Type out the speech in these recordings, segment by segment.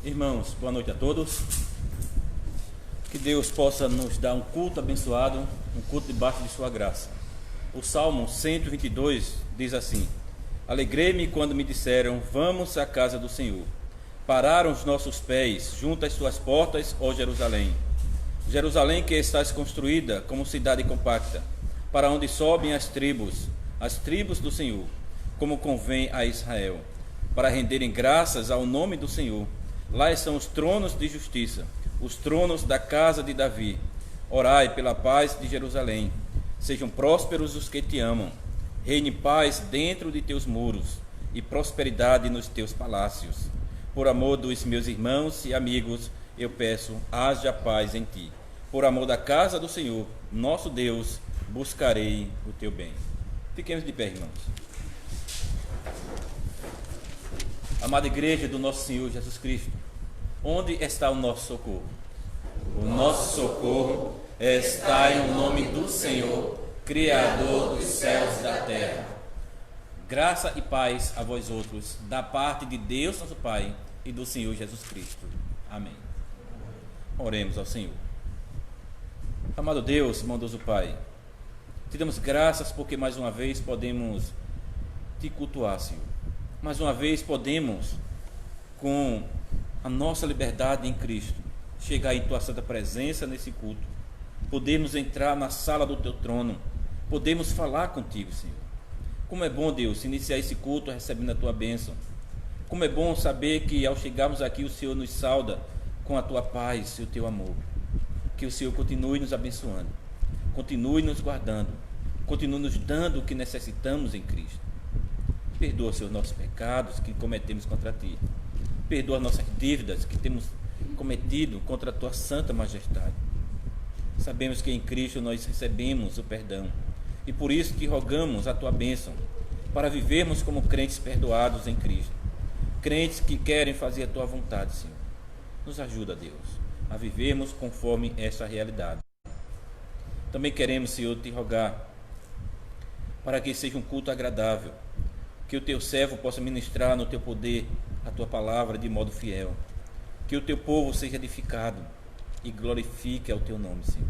Irmãos, boa noite a todos. Que Deus possa nos dar um culto abençoado, um culto debaixo de sua graça. O Salmo 122 diz assim: Alegrei-me quando me disseram, vamos à casa do Senhor. Pararam os nossos pés junto às suas portas, ó Jerusalém. Jerusalém que estás construída como cidade compacta, para onde sobem as tribos do Senhor, como convém a Israel, para renderem graças ao nome do Senhor. Lá estão os tronos de justiça, os tronos da casa de Davi. Orai pela paz de Jerusalém. Sejam prósperos os que te amam. Reine paz dentro de teus muros e prosperidade nos teus palácios. Por amor dos meus irmãos e amigos, eu peço, haja paz em ti. Por amor da casa do Senhor, nosso Deus, buscarei o teu bem. Fiquemos de pé, irmãos. Amada igreja do nosso Senhor Jesus Cristo, onde está o nosso socorro? O nosso socorro está em nome do Senhor, Criador dos céus e da terra. Graça e paz a vós outros, da parte de Deus nosso Pai e do Senhor Jesus Cristo. Amém. Oremos ao Senhor. Amado Deus, bondoso Pai, te damos graças porque mais uma vez podemos te cultuar, Senhor. Mais uma vez podemos, com a nossa liberdade em Cristo, chegar em tua santa presença nesse culto. Podemos entrar na sala do teu trono. Podemos falar contigo, Senhor. Como é bom, Deus, iniciar esse culto recebendo a tua bênção. Como é bom saber que ao chegarmos aqui o Senhor nos sauda com a tua paz e o teu amor. Que o Senhor continue nos abençoando, continue nos guardando, continue nos dando o que necessitamos em Cristo. Perdoa, Senhor, nossos pecados que cometemos contra ti. Perdoa nossas dívidas que temos cometido contra a tua santa majestade. Sabemos que em Cristo nós recebemos o perdão e por isso te rogamos a tua bênção para vivermos como crentes perdoados em Cristo, crentes que querem fazer a tua vontade, Senhor. Nos ajuda, Deus, a vivermos conforme essa realidade. Também queremos, Senhor, te rogar para que seja um culto agradável, que o teu servo possa ministrar no teu poder a tua palavra de modo fiel, que o teu povo seja edificado e glorifique ao teu nome, Senhor.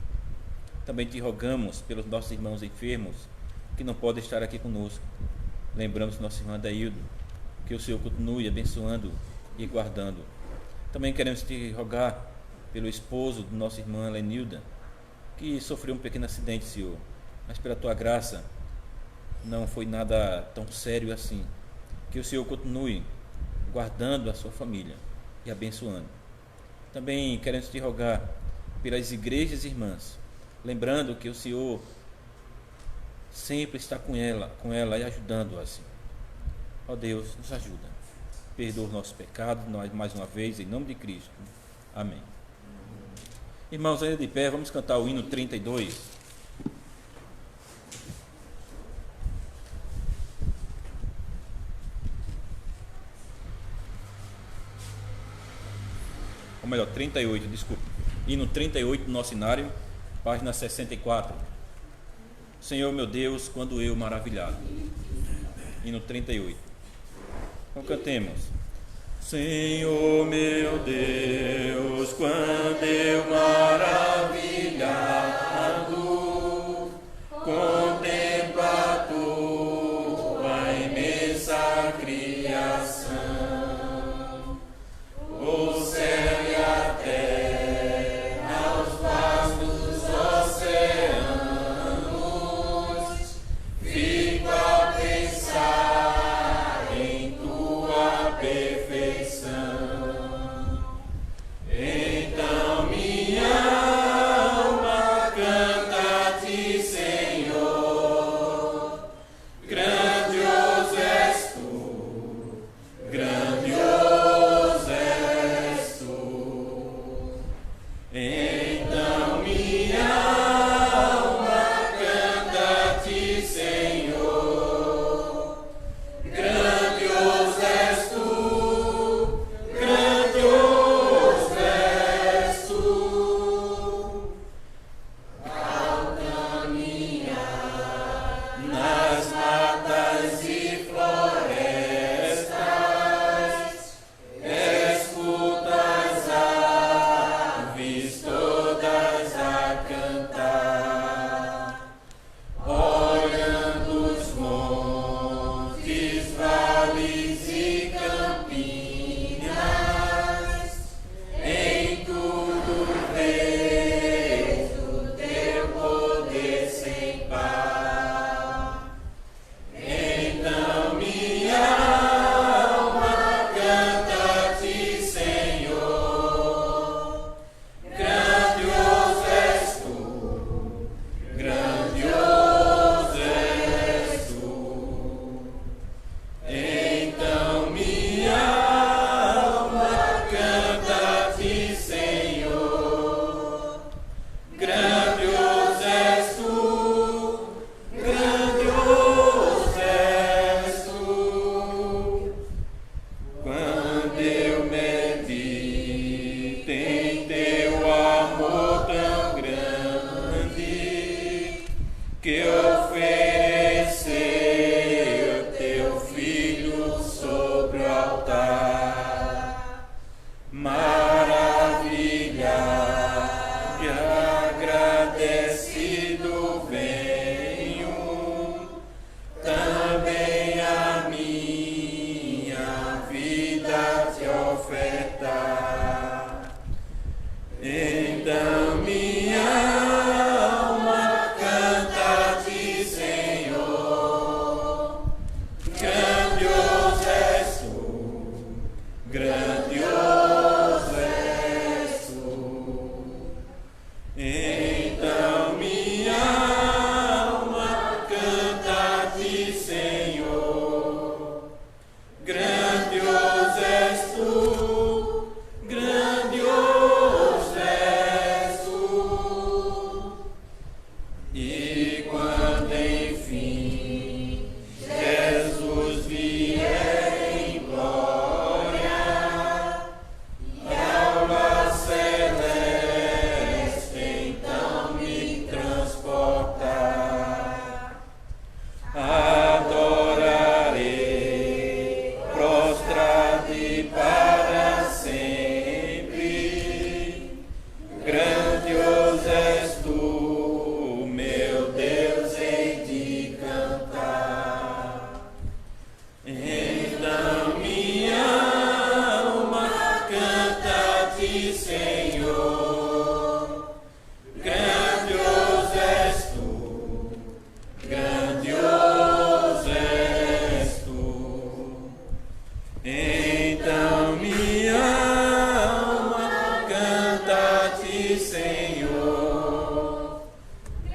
Também te rogamos pelos nossos irmãos enfermos que não podem estar aqui conosco. Lembramos nossa irmã Daildo, que o Senhor continue abençoando e guardando. Também queremos te rogar pelo esposo de nossa irmã Lenilda, que sofreu um pequeno acidente, Senhor, mas pela tua graça não foi nada tão sério assim. Que o Senhor continue guardando a sua família e abençoando. Também queremos te rogar pelas igrejas irmãs, lembrando que o Senhor sempre está com ela e ajudando-a, Senhor. Ó Deus, nos ajuda. Perdoa os nossos pecados, nós mais uma vez, em nome de Cristo. Amém. Irmãos, ainda de pé, vamos cantar o hino 32. Ou melhor, 38, desculpa. Hino 38 do nosso inário, página 64. Senhor meu Deus, quando eu maravilhado. Hino 38. Então cantemos. Senhor meu Deus, quando eu maravilhado contemplo a tua imensa criação, o céu e a terra, os vastos oceanos, fico a pensar em tua perfeição. Então minha alma canta a ti, Senhor, grandioso és tu, vales e campinas, em tudo vês o teu poder sem par. Então minha alma canta-te, Senhor, grandioso és tu, grandioso és tu. Então minha alma canta-te, Senhor, grandioso és tu, grandioso és tu. Quando eu medito em teu amor tão grande, que ofereceu teu filho sobre o altar, maravilhado e agradecido venho também a minha vida te ofertar. Então minha alma canta-te, Senhor, grandioso és tu, grandioso és tu. Então minha alma canta-te, Senhor, grandioso és tu, grandioso és tu. E quando enfim Jesus vier em glória e aula celeste então me transportar, adorarei prostrado e para sempre. Grandioso és tu, meu Deus, hei de cantar. Então minha alma canta-te, Senhor, grandioso és tu, grandioso és tu. Então minha alma canta-te, Senhor,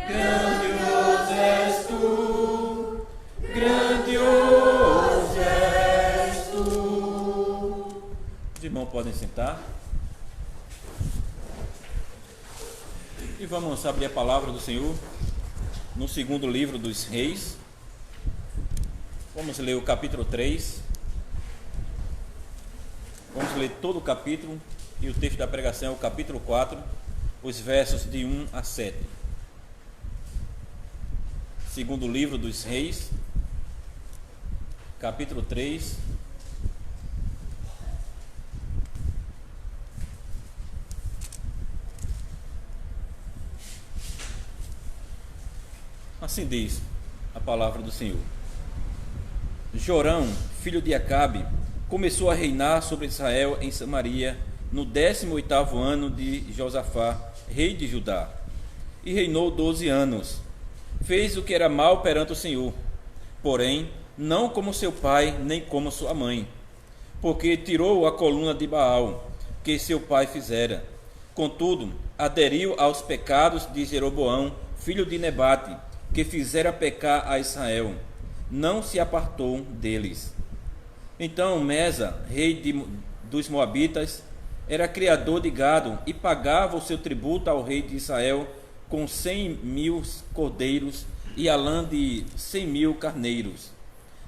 grandioso és tu, grandioso és tu. Os irmãos podem sentar. E vamos abrir a palavra do Senhor no segundo livro dos Reis. Vamos ler o capítulo 3. Vamos ler todo o capítulo, e o texto da pregação é o capítulo 4, os versos de 1 a 7. Segundo livro dos Reis, capítulo 3. Assim diz a palavra do Senhor. Jorão, filho de Acabe, começou a reinar sobre Israel em Samaria no 18º ano de Josafá, rei de Judá, e reinou 12 anos. Fez o que era mal perante o Senhor, porém não como seu pai nem como sua mãe, porque tirou a coluna de Baal que seu pai fizera. Contudo, aderiu aos pecados de Jeroboão, filho de Nebate, que fizera pecar a Israel. Não se apartou deles. Então Mesa, rei dos Moabitas, era criador de gado e pagava o seu tributo ao rei de Israel com 100.000 cordeiros e a lã de 100.000 carneiros.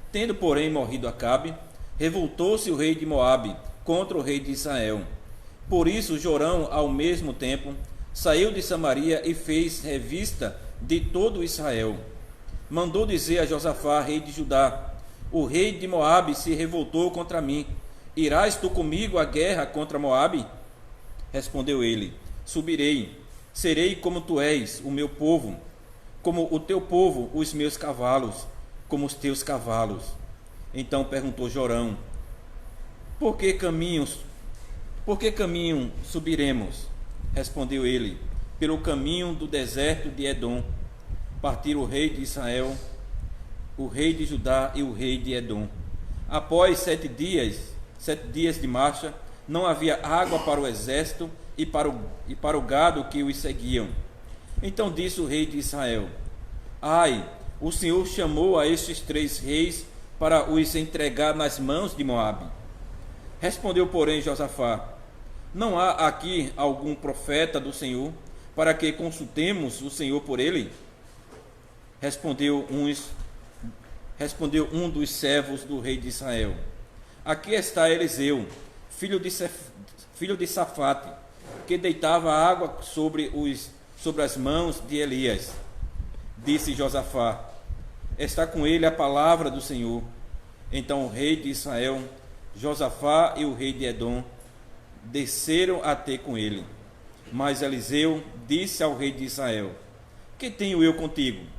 Tendo, porém, morrido Acabe, revoltou-se o rei de Moabe contra o rei de Israel. Por isso Jorão, ao mesmo tempo, saiu de Samaria e fez revista de todo Israel. Mandou dizer a Josafá, rei de Judá: o rei de Moabe se revoltou contra mim. Irás tu comigo à guerra contra Moabe? Respondeu ele: subirei, serei como tu és, o meu povo, como o teu povo, os meus cavalos, como os teus cavalos. Então perguntou Jorão: Por que caminho subiremos? Respondeu ele: Pelo caminho do deserto de Edom. Partiram o rei de Israel, o rei de Judá e o rei de Edom. Após 7 dias de marcha, não havia água para o exército e para o gado que os seguiam. Então disse o rei de Israel: Ai, o Senhor chamou a estes 3 reis para os entregar nas mãos de Moabe. Respondeu, porém, Josafá: Não há aqui algum profeta do Senhor para que consultemos o Senhor por ele? Respondeu um dos servos do rei de Israel: Aqui está Eliseu, filho de Safate, que deitava água sobre as mãos de Elias. Disse Josafá: Está com ele a palavra do Senhor. Então o rei de Israel, Josafá e o rei de Edom desceram a ter com ele. Mas Eliseu disse ao rei de Israel: Que tenho eu contigo?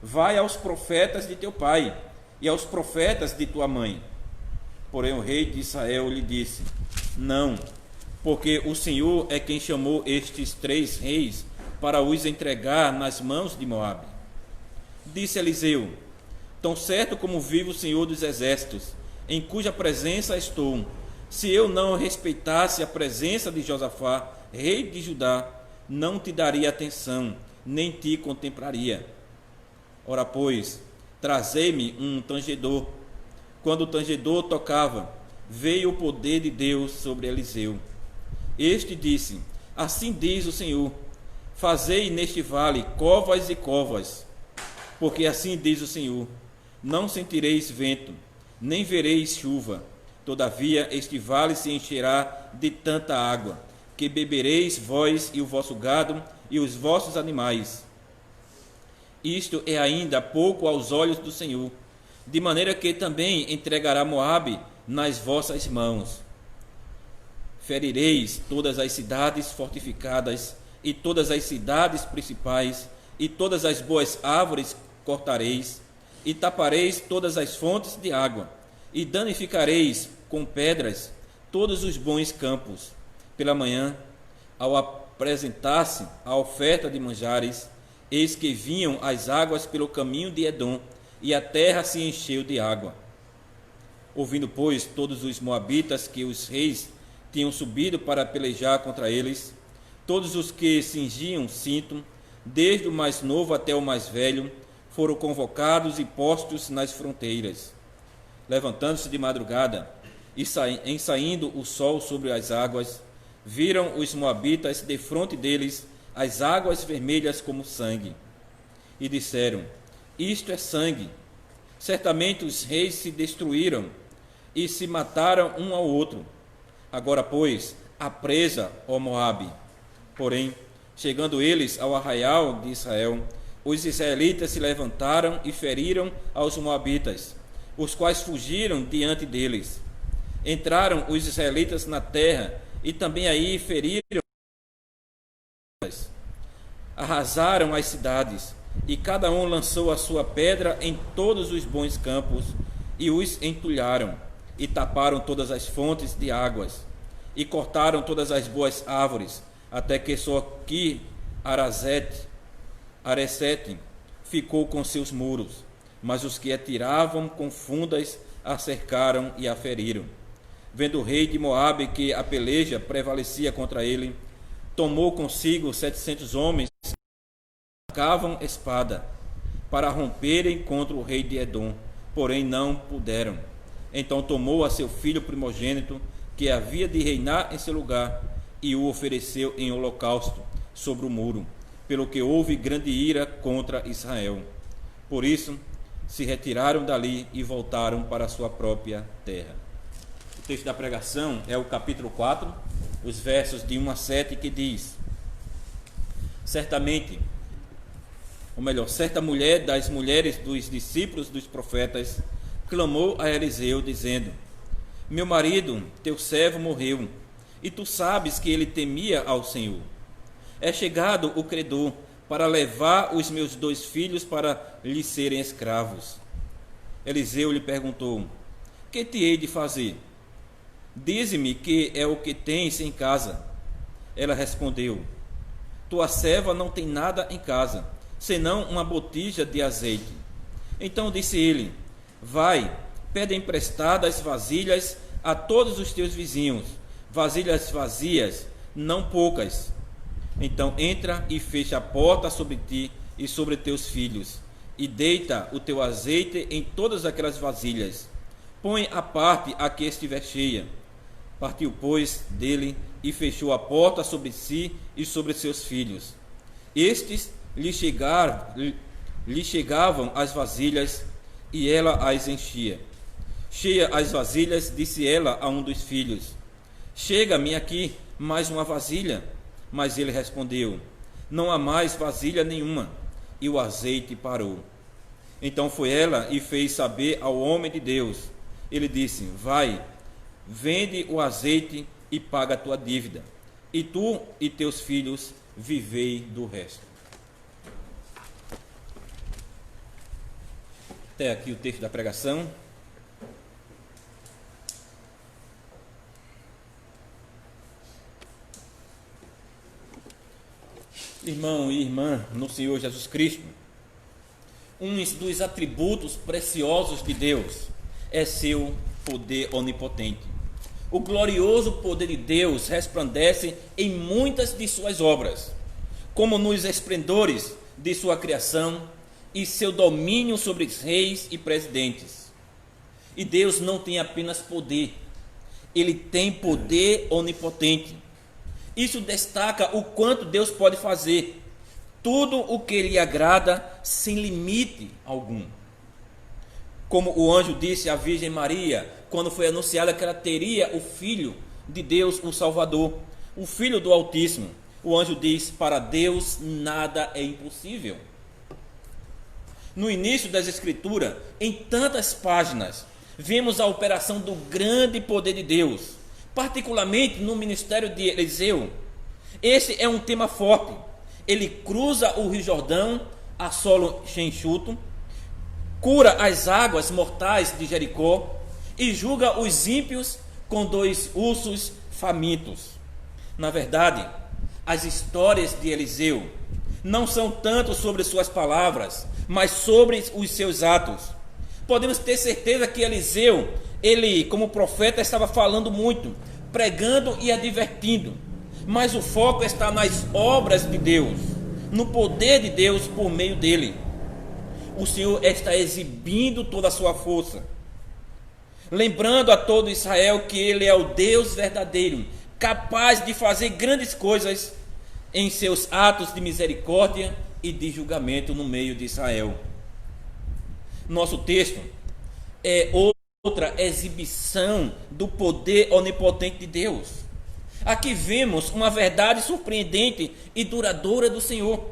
Vai aos profetas de teu pai e aos profetas de tua mãe. Porém o rei de Israel lhe disse: Não, porque o Senhor é quem chamou estes 3 reis para os entregar nas mãos de Moabe. Disse Eliseu: Tão certo como vive o Senhor dos exércitos, em cuja presença estou, se eu não respeitasse a presença de Josafá, rei de Judá, não te daria atenção, nem te contemplaria. Ora, pois, trazei-me um tangedor. Quando o tangedor tocava, veio o poder de Deus sobre Eliseu. Este disse: Assim diz o Senhor: Fazei neste vale covas e covas, porque assim diz o Senhor: Não sentireis vento, nem vereis chuva. Todavia este vale se encherá de tanta água, que bebereis vós e o vosso gado e os vossos animais. Isto é ainda pouco aos olhos do Senhor, de maneira que também entregará Moabe nas vossas mãos. Ferireis todas as cidades fortificadas e todas as cidades principais, e todas as boas árvores cortareis, e tapareis todas as fontes de água, e danificareis com pedras todos os bons campos. Pela manhã, ao apresentar-se a oferta de manjares, eis que vinham as águas pelo caminho de Edom, e a terra se encheu de água. Ouvindo, pois, todos os moabitas que os reis tinham subido para pelejar contra eles, todos os que cingiam cinto, desde o mais novo até o mais velho, foram convocados e postos nas fronteiras. Levantando-se de madrugada, e saindo o sol sobre as águas, viram os moabitas defronte deles as águas vermelhas como sangue. E disseram: Isto é sangue. Certamente os reis se destruíram e se mataram um ao outro. Agora, pois, a presa, ó Moabe. Porém, chegando eles ao arraial de Israel, os israelitas se levantaram e feriram aos moabitas, os quais fugiram diante deles. Entraram os israelitas na terra e também aí feriram, arrasaram as cidades, e cada um lançou a sua pedra em todos os bons campos, e os entulharam, e taparam todas as fontes de águas, e cortaram todas as boas árvores, até que só que Aresete ficou com seus muros, mas os que atiravam com fundas a cercaram e a feriram. Vendo o rei de Moabe que a peleja prevalecia contra ele, tomou consigo 700 homens que sacavam espada para romperem contra o rei de Edom, porém não puderam. Então tomou a seu filho primogênito, que havia de reinar em seu lugar, e o ofereceu em holocausto sobre o muro, pelo que houve grande ira contra Israel. Por isso se retiraram dali e voltaram para a sua própria terra. O texto da pregação é o capítulo 4, os versos de 1 a 7, que diz: certa mulher das mulheres dos discípulos dos profetas clamou a Eliseu, dizendo: Meu marido, teu servo, morreu, e tu sabes que ele temia ao Senhor. É chegado o credor para levar os meus 2 filhos para lhe serem escravos. Eliseu lhe perguntou: que te hei de fazer? Dize-me que é o que tens em casa. Ela respondeu: tua serva não tem nada em casa, senão uma botija de azeite. Então disse ele: vai, pede emprestadas vasilhas a todos os teus vizinhos, vasilhas vazias, não poucas. Então entra e fecha a porta sobre ti e sobre teus filhos, e deita o teu azeite em todas aquelas vasilhas. Põe à parte a que estiver cheia. Partiu, pois, dele e fechou a porta sobre si e sobre seus filhos. Estes lhe chegavam as vasilhas, e ela as enchia. Cheia as vasilhas, disse ela a um dos filhos: chega-me aqui mais uma vasilha. Mas ele respondeu: não há mais vasilha nenhuma. E o azeite parou. Então foi ela e fez saber ao homem de Deus. Ele disse: vai, vende o azeite e paga a tua dívida, e tu e teus filhos vivei do resto. Até aqui o texto da pregação. Irmão e irmã no Senhor Jesus Cristo, um dos atributos preciosos de Deus é seu poder onipotente. O glorioso poder de Deus resplandece em muitas de suas obras, como nos esplendores de sua criação e seu domínio sobre os reis e presidentes. E Deus não tem apenas poder, ele tem poder onipotente. Isso destaca o quanto Deus pode fazer, tudo o que lhe agrada, sem limite algum. Como o anjo disse à Virgem Maria, quando foi anunciada que ela teria o Filho de Deus, o Salvador, o Filho do Altíssimo. O anjo diz: para Deus nada é impossível. No início das Escrituras, em tantas páginas, vemos a operação do grande poder de Deus, particularmente no ministério de Eliseu. Esse é um tema forte. Ele cruza o Rio Jordão a solo enxuto, cura as águas mortais de Jericó e julga os ímpios com 2 ursos famintos. Na verdade, as histórias de Eliseu não são tanto sobre suas palavras, mas sobre os seus atos. Podemos ter certeza que Eliseu, ele como profeta estava falando muito, pregando e advertindo, mas o foco está nas obras de Deus, no poder de Deus por meio dele. O Senhor está exibindo toda a sua força, lembrando a todo Israel que ele é o Deus verdadeiro, capaz de fazer grandes coisas em seus atos de misericórdia e de julgamento no meio de Israel. Nosso texto é outra exibição do poder onipotente de Deus. Aqui vemos uma verdade surpreendente e duradoura do Senhor.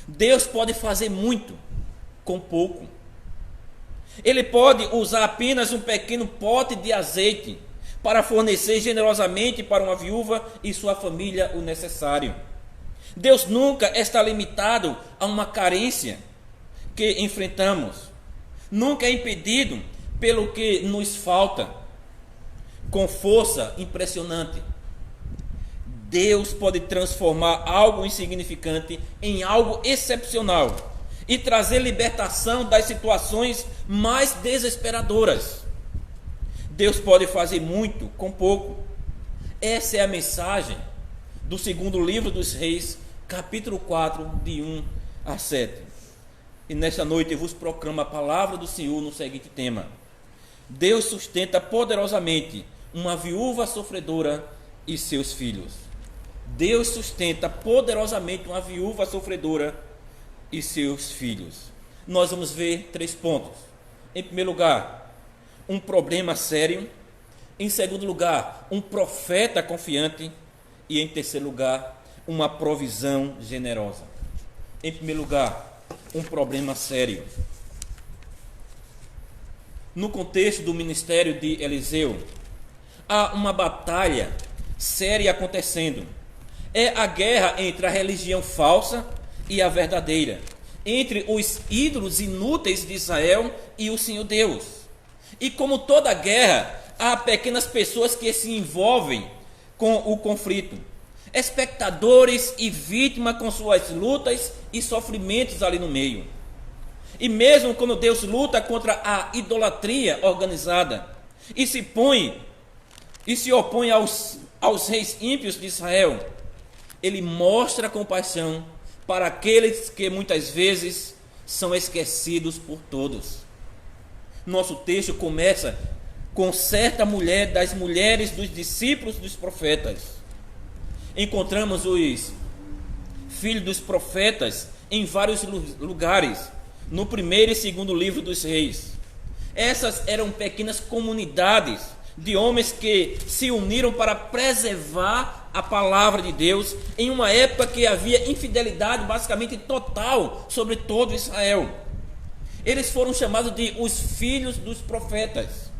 Deus pode fazer muito com pouco. Ele pode usar apenas um pequeno pote de azeite para fornecer generosamente para uma viúva e sua família o necessário. Deus nunca está limitado a uma carência que enfrentamos. Nunca é impedido pelo que nos falta, com força impressionante. Deus pode transformar algo insignificante em algo excepcional e trazer libertação das situações mais desesperadoras. Deus pode fazer muito com pouco. Essa é a mensagem do 2º livro dos Reis, capítulo 4, de 1 a 7. E nesta noite eu vos proclamo a palavra do Senhor no seguinte tema: Deus sustenta poderosamente uma viúva sofredora e seus filhos. Deus sustenta poderosamente uma viúva sofredora e seus filhos. Nós vamos ver 3 pontos. Em primeiro lugar, um problema sério. Em segundo lugar, um profeta confiante. E em terceiro lugar, uma provisão generosa. Em primeiro lugar, um problema sério. No contexto do ministério de Eliseu, há uma batalha séria acontecendo. É a guerra entre a religião falsa e a verdadeira, entre os ídolos inúteis de Israel e o Senhor Deus. E como toda guerra, há pequenas pessoas que se envolvem com o conflito, espectadores e vítimas com suas lutas e sofrimentos ali no meio. E mesmo quando Deus luta contra a idolatria organizada e se opõe aos reis ímpios de Israel, ele mostra compaixão para aqueles que muitas vezes são esquecidos por todos. Nosso texto começa com certa mulher das mulheres dos discípulos dos profetas. Encontramos os filhos dos profetas em vários lugares, no primeiro e segundo livro dos reis. Essas eram pequenas comunidades de homens que se uniram para preservar a palavra de Deus em uma época que havia infidelidade basicamente total sobre todo Israel. Eles foram chamados de os filhos dos profetas,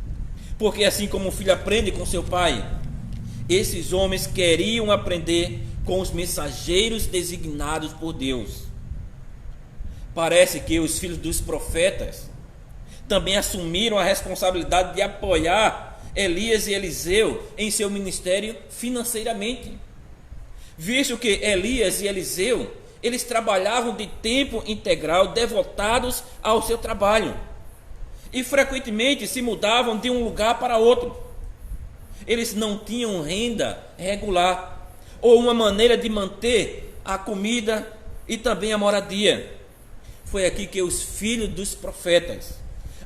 porque assim como o filho aprende com seu pai, esses homens queriam aprender com os mensageiros designados por Deus. Parece que os filhos dos profetas também assumiram a responsabilidade de apoiar Elias e Eliseu em seu ministério financeiramente, visto que Elias e Eliseu, eles trabalhavam de tempo integral, devotados ao seu trabalho, e frequentemente se mudavam de um lugar para outro. Eles não tinham renda regular ou uma maneira de manter a comida e também a moradia. Foi aqui que os filhos dos profetas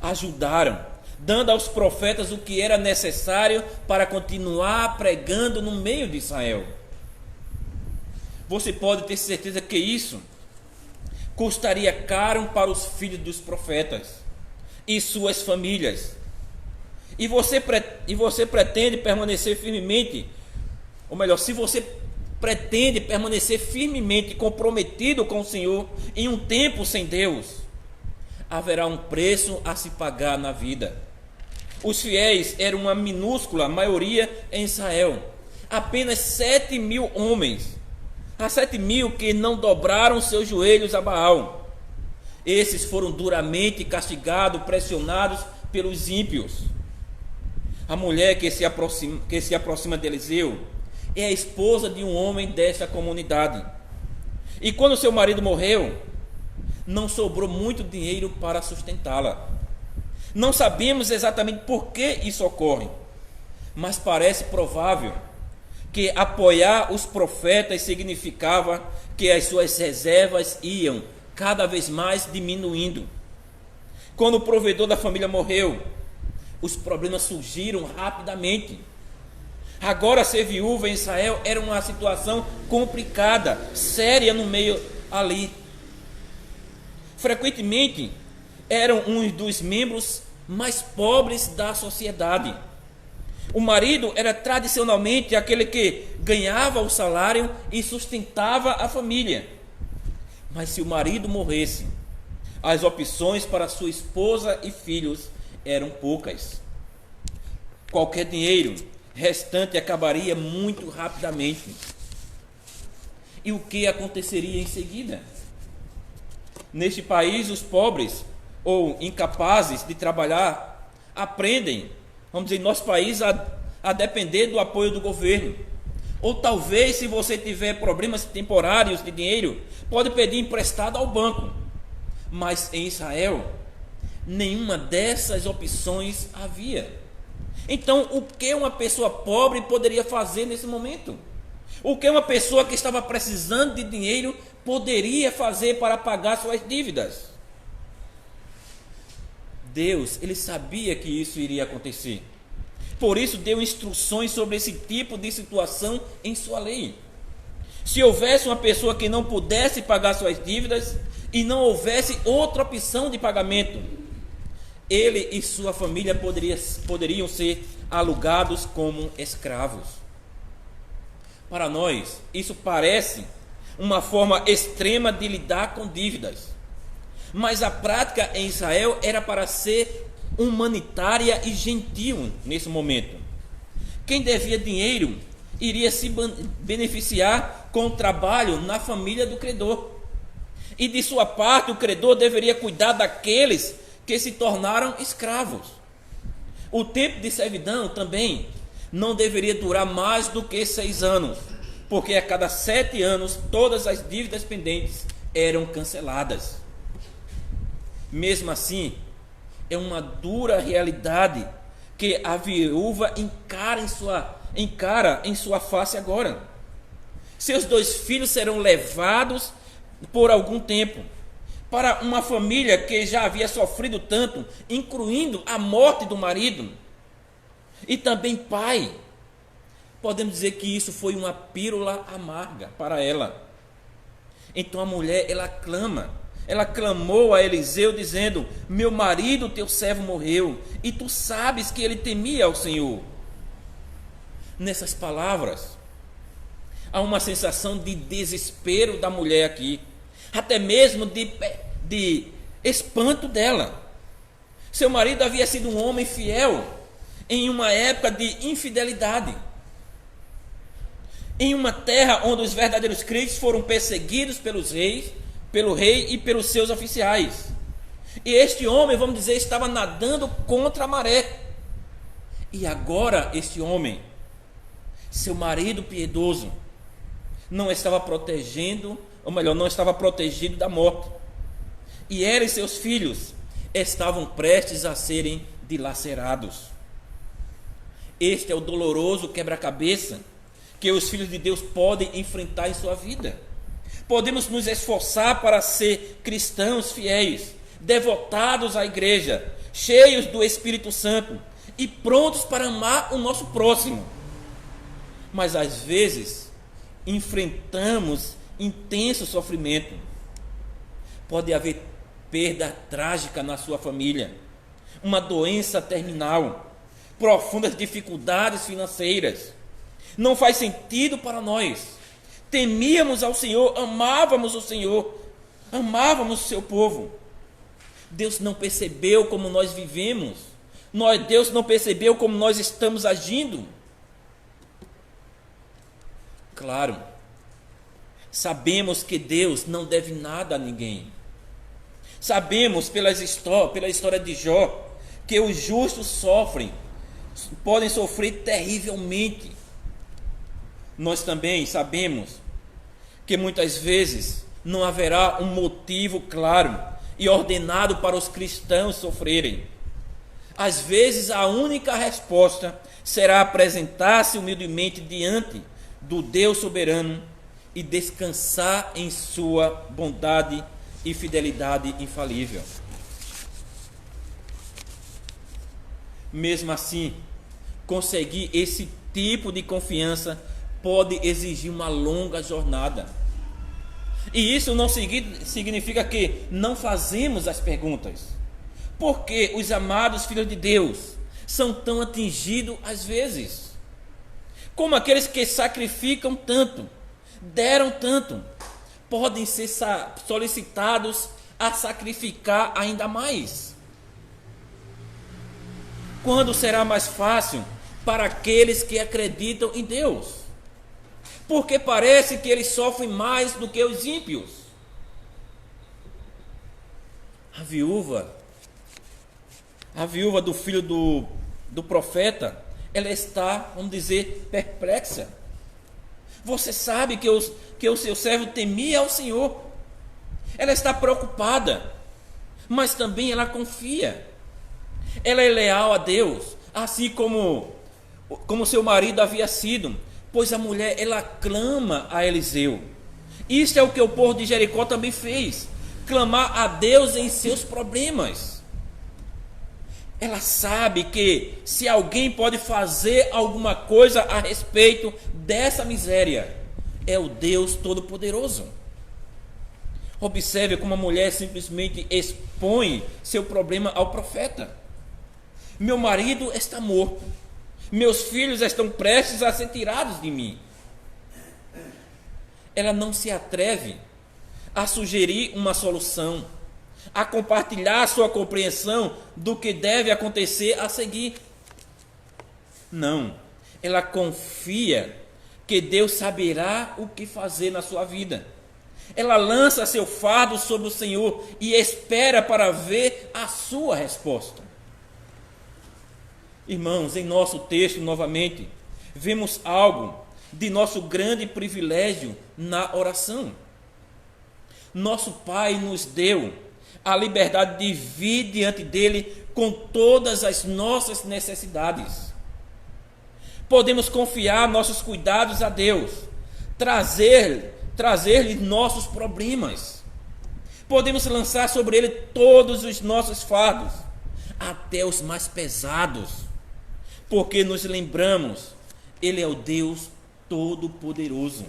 ajudaram, dando aos profetas o que era necessário para continuar pregando no meio de Israel. Você pode ter certeza que isso custaria caro para os filhos dos profetas e suas famílias. E você pretende permanecer firmemente, ou melhor, se você pretende permanecer firmemente comprometido com o Senhor em um tempo sem Deus, haverá um preço a se pagar na vida. Os fiéis eram uma minúscula maioria em Israel, apenas 7.000 homens. Há 7.000 que não dobraram seus joelhos a Baal. Esses foram duramente castigados, pressionados pelos ímpios. A mulher que se aproxima de Eliseu é a esposa de um homem desta comunidade. E quando seu marido morreu, não sobrou muito dinheiro para sustentá-la. Não sabemos exatamente por que isso ocorre, mas parece provável que apoiar os profetas significava que as suas reservas iam cada vez mais diminuindo. Quando o provedor da família morreu, os problemas surgiram rapidamente. Agora, ser viúva em Israel era uma situação complicada, séria no meio ali. Frequentemente, eram um dos membros mais pobres da sociedade. O marido era tradicionalmente aquele que ganhava o salário e sustentava a família. Mas se o marido morresse, as opções para sua esposa e filhos eram poucas. Qualquer dinheiro restante acabaria muito rapidamente. E o que aconteceria em seguida? Neste país, os pobres ou incapazes de trabalhar aprendem, vamos dizer, em nosso país, a depender do apoio do governo. Ou talvez, se você tiver problemas temporários de dinheiro, pode pedir emprestado ao banco. Mas em Israel, nenhuma dessas opções havia. Então, o que uma pessoa pobre poderia fazer nesse momento? O que uma pessoa que estava precisando de dinheiro poderia fazer para pagar suas dívidas? Deus, ele sabia que isso iria acontecer. Por isso deu instruções sobre esse tipo de situação em sua lei. Se houvesse uma pessoa que não pudesse pagar suas dívidas e não houvesse outra opção de pagamento, ele e sua família poderiam ser alugados como escravos. Para nós, isso parece uma forma extrema de lidar com dívidas. Mas a prática em Israel era para ser humanitária e gentil nesse momento. Quem devia dinheiro iria se beneficiar com o trabalho na família do credor. E de sua parte, o credor deveria cuidar daqueles que se tornaram escravos. O tempo de servidão também não deveria durar mais do que 6 anos, porque a cada 7 anos todas as dívidas pendentes eram canceladas. Mesmo assim, é uma dura realidade que a viúva encara em sua face agora. Seus 2 filhos serão levados por algum tempo para uma família que já havia sofrido tanto, incluindo a morte do marido e também pai. Podemos dizer que isso foi uma pílula amarga para ela. Então a mulher, ela clamou a Eliseu dizendo: meu marido, teu servo, morreu, e tu sabes que ele temia ao Senhor. Nessas palavras, há uma sensação de desespero da mulher aqui, até mesmo de espanto dela. Seu marido havia sido um homem fiel em uma época de infidelidade, em uma terra onde os verdadeiros crentes foram perseguidos pelo rei e pelos seus oficiais. E este homem, vamos dizer, estava nadando contra a maré. E agora este homem, seu marido piedoso, não estava protegido da morte. E ela e seus filhos estavam prestes a serem dilacerados. Este é o doloroso quebra-cabeça que os filhos de Deus podem enfrentar em sua vida. Podemos nos esforçar para ser cristãos fiéis, devotados à igreja, cheios do Espírito Santo e prontos para amar o nosso próximo. Mas às vezes enfrentamos intenso sofrimento. Pode haver perda trágica na sua família, uma doença terminal, profundas dificuldades financeiras. Não faz sentido para nós. Temíamos ao Senhor, amávamos o Senhor, amávamos o seu povo. Deus não percebeu como nós vivemos. Deus não percebeu como nós estamos agindo. Claro, sabemos que Deus não deve nada a ninguém. Sabemos pela história de Jó que os justos podem sofrer terrivelmente. Nós também sabemos que muitas vezes não haverá um motivo claro e ordenado para os cristãos sofrerem. Às vezes a única resposta será apresentar-se humildemente diante do Deus soberano e descansar em sua bondade e fidelidade infalível. Mesmo assim, conseguir esse tipo de confiança pode exigir uma longa jornada. E isso não significa que não fazemos as perguntas. Por que os amados filhos de Deus são tão atingidos às vezes? Como aqueles que sacrificam tanto, deram tanto, podem ser solicitados a sacrificar ainda mais? Quando será mais fácil para aqueles que acreditam em Deus? Porque parece que eles sofrem mais do que os ímpios. A viúva do filho do profeta, ela está, vamos dizer, perplexa. Você sabe que o seu servo temia ao Senhor. Ela está preocupada, mas também ela confia. Ela é leal a Deus, assim como seu marido havia sido. Pois a mulher, ela clama a Eliseu. Isto é o que o povo de Jericó também fez: clamar a Deus em seus problemas. Ela sabe que se alguém pode fazer alguma coisa a respeito dessa miséria, é o Deus Todo-Poderoso. Observe como a mulher simplesmente expõe seu problema ao profeta. Meu marido está morto. Meus filhos estão prestes a ser tirados de mim. Ela não se atreve a sugerir uma solução, a compartilhar sua compreensão do que deve acontecer a seguir. Não, ela confia que Deus saberá o que fazer na sua vida. Ela lança seu fardo sobre o Senhor e espera para ver a sua resposta. Irmãos, em nosso texto, novamente, vemos algo de nosso grande privilégio na oração. Nosso Pai nos deu a liberdade de vir diante dele com todas as nossas necessidades. Podemos confiar nossos cuidados a Deus, trazer-lhe nossos problemas. Podemos lançar sobre ele todos os nossos fardos, até os mais pesados, porque nos lembramos, ele é o Deus Todo-Poderoso.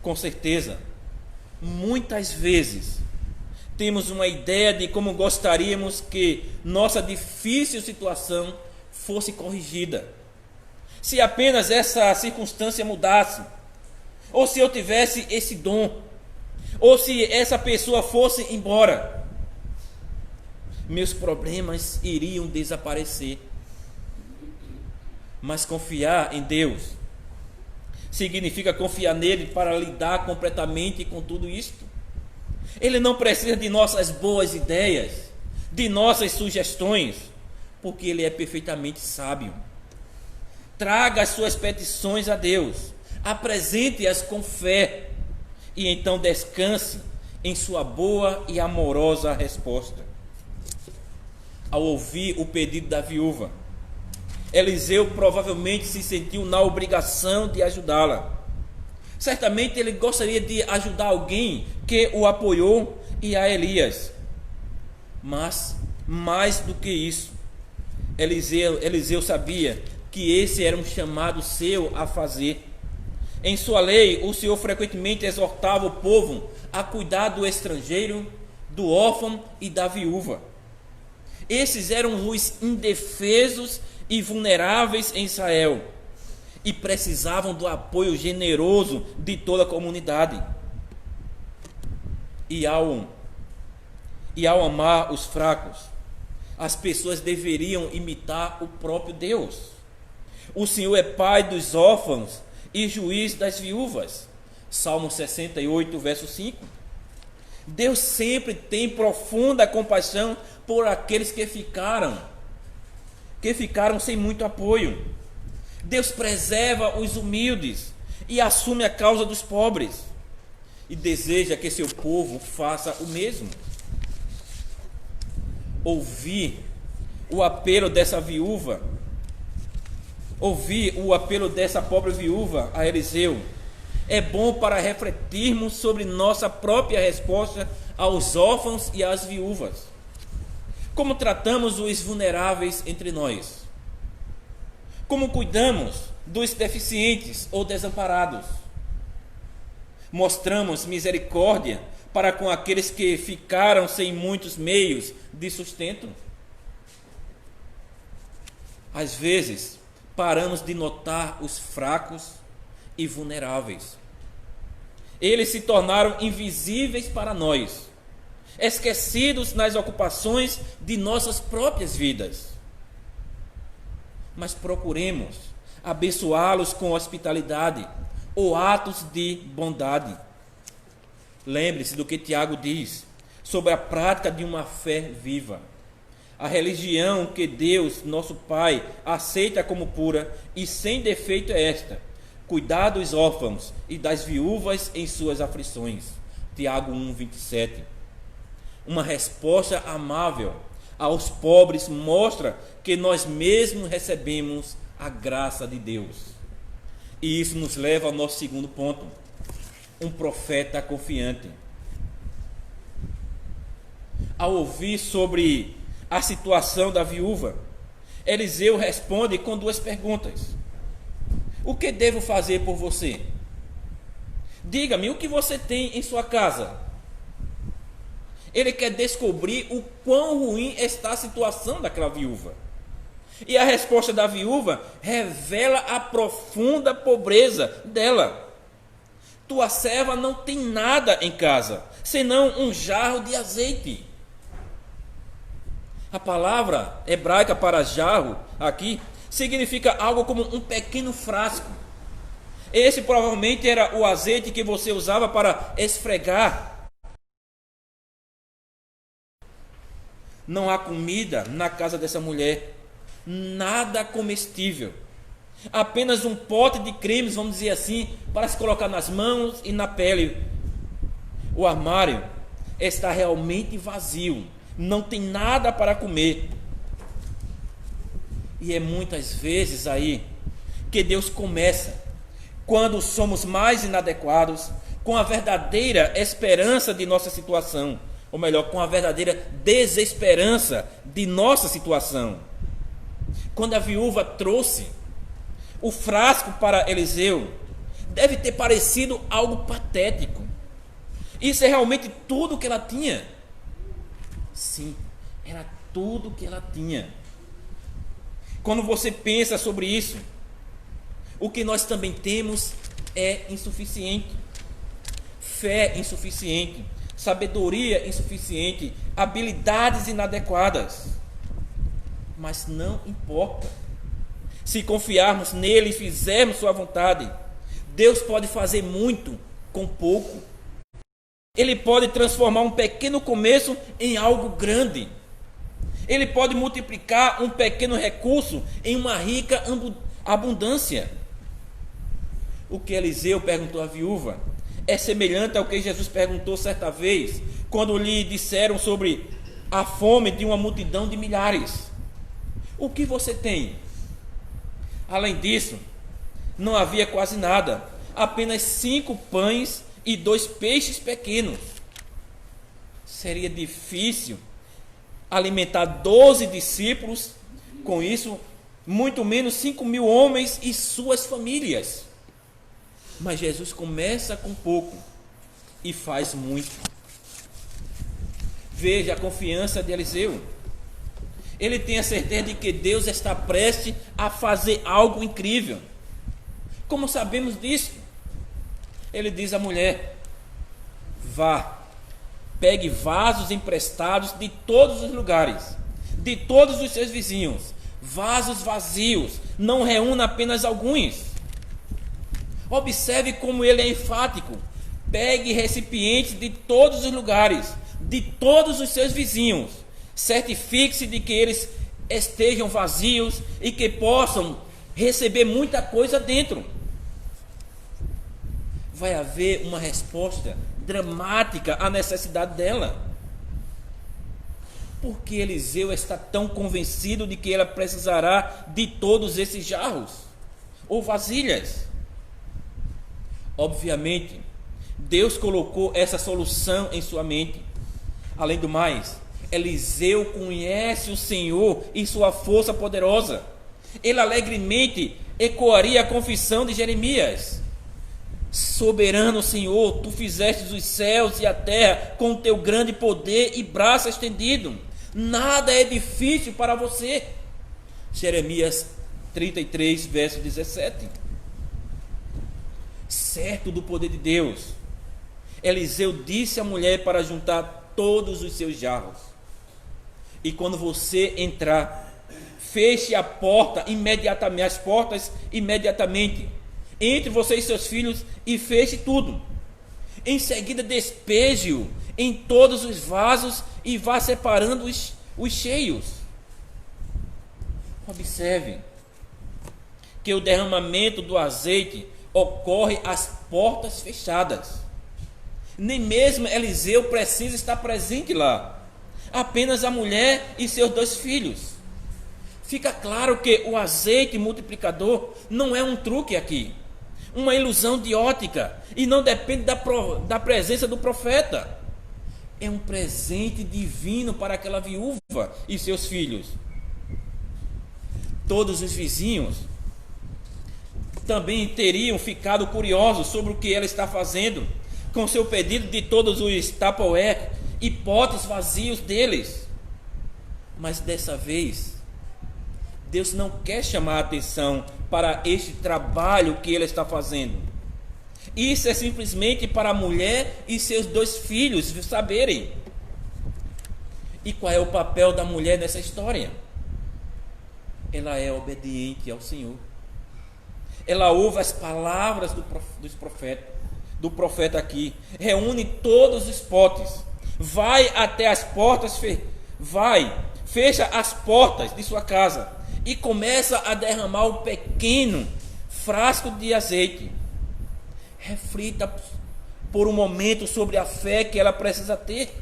Com certeza, muitas vezes temos uma ideia de como gostaríamos que nossa difícil situação fosse corrigida. Se apenas essa circunstância mudasse, ou se eu tivesse esse dom, ou se essa pessoa fosse embora, meus problemas iriam desaparecer. Mas confiar em Deus significa confiar nele para lidar completamente com tudo isto. Ele não precisa de nossas boas ideias, de nossas sugestões, porque ele é perfeitamente sábio. Traga as suas petições a Deus, apresente-as com fé e então descanse em sua boa e amorosa resposta. Ao ouvir o pedido da viúva, Eliseu provavelmente se sentiu na obrigação de ajudá-la. Certamente ele gostaria de ajudar alguém que o apoiou e a Elias. Mas, mais do que isso, Eliseu sabia que esse era um chamado seu a fazer. Em sua lei, o Senhor frequentemente exortava o povo a cuidar do estrangeiro, do órfão e da viúva. Esses eram os indefesos e vulneráveis em Israel e precisavam do apoio generoso de toda a comunidade. E ao amar os fracos, as pessoas deveriam imitar o próprio Deus. O Senhor é pai dos órfãos e juiz das viúvas. Salmo 68, verso 5. Deus sempre tem profunda compaixão por aqueles que ficaram sem muito apoio. Deus preserva os humildes e assume a causa dos pobres e deseja que seu povo faça o mesmo. Ouvir o apelo dessa pobre viúva a Eliseu é bom para refletirmos sobre nossa própria resposta aos órfãos e às viúvas. Como tratamos os vulneráveis entre nós? Como cuidamos dos deficientes ou desamparados? Mostramos misericórdia para com aqueles que ficaram sem muitos meios de sustento? Às vezes, paramos de notar os fracos e vulneráveis. Eles se tornaram invisíveis para nós, esquecidos nas ocupações de nossas próprias vidas. Mas procuremos abençoá-los com hospitalidade ou atos de bondade. Lembre-se do que Tiago diz sobre a prática de uma fé viva. A religião que Deus, nosso Pai, aceita como pura e sem defeito é esta: cuidar dos órfãos e das viúvas em suas aflições. Tiago 1, 27. Uma resposta amável aos pobres mostra que nós mesmos recebemos a graça de Deus. E isso nos leva ao nosso segundo ponto: um profeta confiante. Ao ouvir sobre a situação da viúva, Eliseu responde com duas perguntas: o que devo fazer por você? Diga-me o que você tem em sua casa. Ele quer descobrir o quão ruim está a situação daquela viúva. E a resposta da viúva revela a profunda pobreza dela. Tua serva não tem nada em casa, senão um jarro de azeite. A palavra hebraica para jarro aqui significa algo como um pequeno frasco. Esse provavelmente era o azeite que você usava para esfregar. Não há comida na casa dessa mulher, nada comestível. Apenas um pote de cremes, vamos dizer assim, para se colocar nas mãos e na pele. O armário está realmente vazio, não tem nada para comer. E é muitas vezes aí que Deus começa, quando somos mais inadequados, com a verdadeira esperança de nossa situação, ou melhor, com a verdadeira desesperança de nossa situação. Quando a viúva trouxe o frasco para Eliseu, deve ter parecido algo patético. Isso é realmente tudo que ela tinha? Sim, era tudo que ela tinha. Quando você pensa sobre isso, o que nós também temos é insuficiente. Fé insuficiente, sabedoria insuficiente, habilidades inadequadas. Mas não importa. Se confiarmos nele e fizermos sua vontade, Deus pode fazer muito com pouco. Ele pode transformar um pequeno começo em algo grande. Ele pode multiplicar um pequeno recurso em uma rica abundância. O que Eliseu perguntou à viúva é semelhante ao que Jesus perguntou certa vez, quando lhe disseram sobre a fome de uma multidão de milhares. O que você tem? Além disso, não havia quase nada, apenas 5 pães e 2 peixes pequenos. Seria difícil alimentar 12 discípulos, com isso, muito menos 5.000 homens e suas famílias. Mas Jesus começa com pouco e faz muito. Veja a confiança de Eliseu. Ele tem a certeza de que Deus está prestes a fazer algo incrível. Como sabemos disso? Ele diz à mulher: vá, pegue vasos emprestados de todos os lugares, de todos os seus vizinhos, vasos vazios, não reúna apenas alguns. Observe como ele é enfático. Pegue recipientes de todos os lugares, de todos os seus vizinhos. Certifique-se de que eles estejam vazios e que possam receber muita coisa dentro. Vai haver uma resposta dramática à necessidade dela. Por que Eliseu está tão convencido de que ela precisará de todos esses jarros ou vasilhas? Obviamente, Deus colocou essa solução em sua mente. Além do mais, Eliseu conhece o Senhor e sua força poderosa. Ele alegremente ecoaria a confissão de Jeremias: soberano Senhor, tu fizestes os céus e a terra com o teu grande poder e braço estendido. Nada é difícil para você. Jeremias 33, verso 17. Certo do poder de Deus, Eliseu disse à mulher para juntar todos os seus jarros. E quando você entrar, feche a porta imediatamente, as portas imediatamente, entre você e seus filhos, e feche tudo. Em seguida, despeje-o em todos os vasos e vá separando os cheios. Observe que o derramamento do azeite ocorre às portas fechadas. Nem mesmo Eliseu precisa estar presente lá. Apenas a mulher e seus 2 filhos. Fica claro que o azeite multiplicador não é um truque aqui, uma ilusão de ótica, e não depende da presença do profeta. É um presente divino para aquela viúva e seus filhos. Todos os vizinhos também teriam ficado curiosos sobre o que ela está fazendo com seu pedido de todos os Tupperware e potes vazios deles. Mas dessa vez, Deus não quer chamar a atenção para este trabalho que ele está fazendo. Isso é simplesmente para a mulher e seus 2 filhos saberem. E qual é o papel da mulher nessa história? Ela é obediente ao Senhor. ela ouve as palavras do profeta aqui, reúne todos os potes, vai até as portas, fecha as portas de sua casa e começa a derramar um pequeno frasco de azeite. Reflita por um momento sobre a fé que ela precisa ter.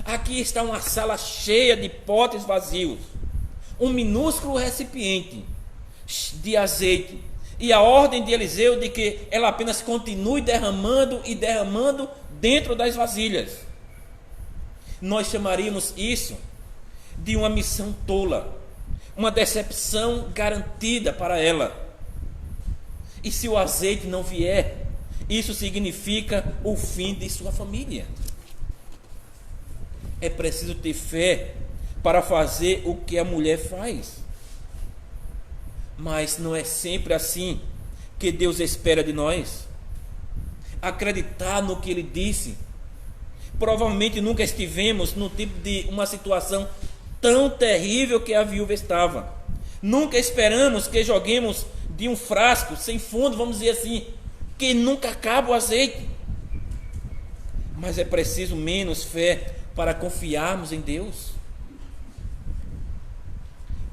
Aqui está uma sala cheia de potes vazios, um minúsculo recipiente de azeite, e a ordem de Eliseu de que ela apenas continue derramando e derramando dentro das vasilhas. Nós chamaríamos isso de uma missão tola, uma decepção garantida para ela. E se o azeite não vier, isso significa o fim de sua família. É preciso ter fé para fazer o que a mulher faz. Mas não é sempre assim que Deus espera de nós. Acreditar no que Ele disse. Provavelmente nunca estivemos no tipo de uma situação tão terrível que a viúva estava. Nunca esperamos que joguemos de um frasco sem fundo, vamos dizer assim, que nunca acaba o azeite. Mas é preciso menos fé para confiarmos em Deus.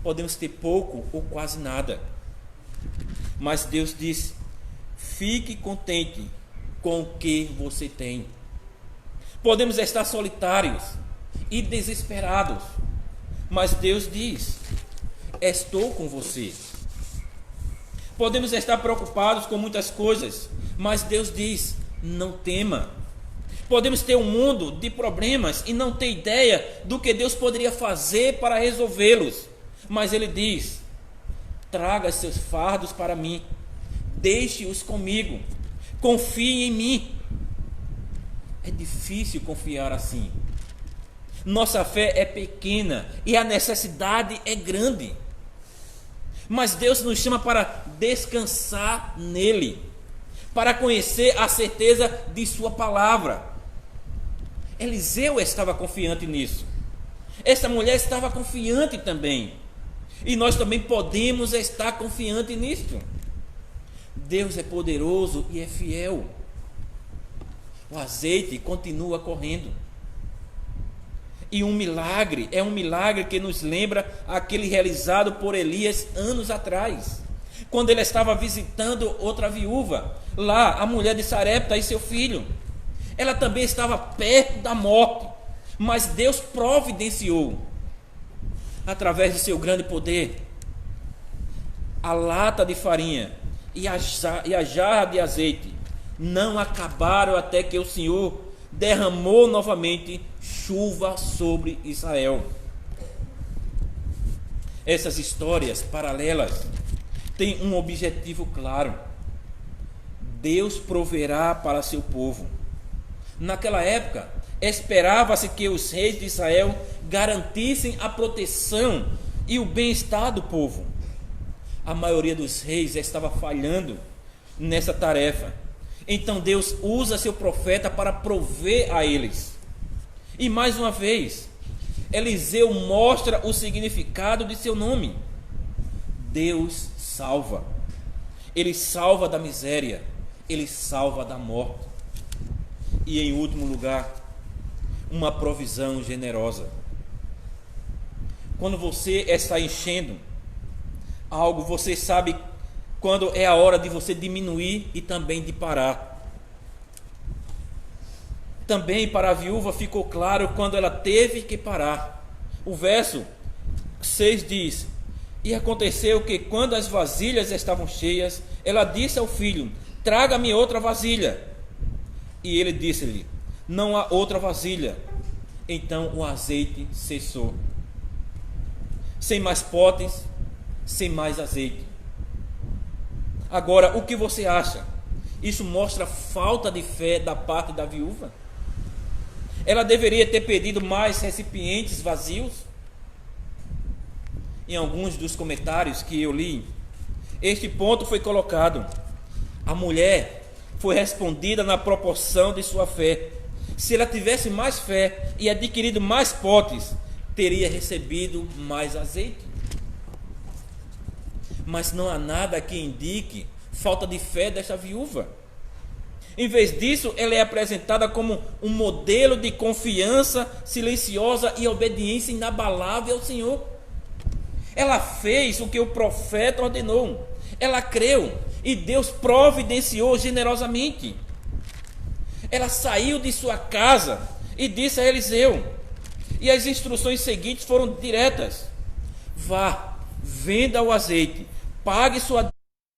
Podemos ter pouco ou quase nada, mas Deus disse: fique contente com o que você tem. Podemos estar solitários e desesperados, mas Deus diz: estou com você. Podemos estar preocupados com muitas coisas, mas Deus diz: não tema. Podemos ter um mundo de problemas e não ter ideia do que Deus poderia fazer para resolvê-los, mas Ele diz: traga seus fardos para mim, deixe-os comigo, confie em mim. É difícil confiar assim. Nossa fé é pequena e a necessidade é grande. Mas Deus nos chama para descansar nele, para conhecer a certeza de sua palavra. Eliseu estava confiante nisso. Essa mulher estava confiante também. E nós também podemos estar confiantes nisso. Deus é poderoso e é fiel. O azeite continua correndo. E um milagre que nos lembra aquele realizado por Elias anos atrás, quando ele estava visitando outra viúva, lá a mulher de Sarepta e seu filho. Ela também estava perto da morte, mas Deus providenciou, através de seu grande poder, a lata de farinha e a jarra de azeite não acabaram até que o Senhor derramou novamente chuva sobre Israel. Essas histórias paralelas têm um objetivo claro: Deus proverá para seu povo. Naquela época, esperava-se que os reis de Israel garantissem a proteção e o bem-estar do povo. A maioria dos reis estava falhando nessa tarefa. Então Deus usa seu profeta para prover a eles. E mais uma vez, Eliseu mostra o significado de seu nome. Deus salva. Ele salva da miséria. Ele salva da morte. E em último lugar, uma provisão generosa. Quando você está enchendo algo, você sabe quando é a hora de você diminuir e também de parar. Também para a viúva ficou claro quando ela teve que parar. O verso 6 diz: e aconteceu que quando as vasilhas estavam cheias, ela disse ao filho: traga-me outra vasilha. E ele disse-lhe: não há outra vasilha. Então o azeite cessou. Sem mais potes, sem mais azeite. Agora, o que você acha? Isso mostra falta de fé da parte da viúva? Ela deveria ter pedido mais recipientes vazios? Em alguns dos comentários que eu li, este ponto foi colocado: a mulher foi respondida na proporção de sua fé. Se ela tivesse mais fé e adquirido mais potes, teria recebido mais azeite. Mas não há nada que indique falta de fé desta viúva. Em vez disso, ela é apresentada como um modelo de confiança silenciosa e obediência inabalável ao Senhor. Ela fez o que o profeta ordenou. Ela creu e Deus providenciou generosamente. Ela saiu de sua casa e disse a Eliseu, e as instruções seguintes foram diretas: vá, venda o azeite, pague sua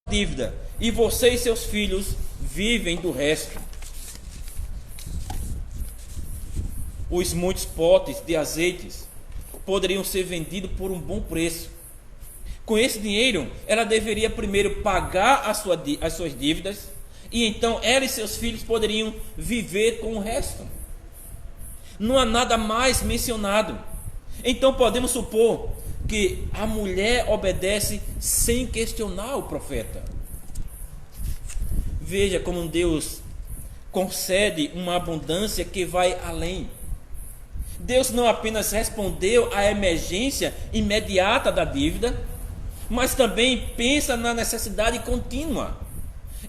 dívida, e você e seus filhos vivem do resto. Os muitos potes de azeites poderiam ser vendidos por um bom preço. Com esse dinheiro, ela deveria primeiro pagar as suas dívidas, e então ela e seus filhos poderiam viver com o resto. Não há nada mais mencionado. Então podemos supor que a mulher obedece sem questionar o profeta. Veja como Deus concede uma abundância que vai além. Deus não apenas respondeu à emergência imediata da dívida, mas também pensa na necessidade contínua,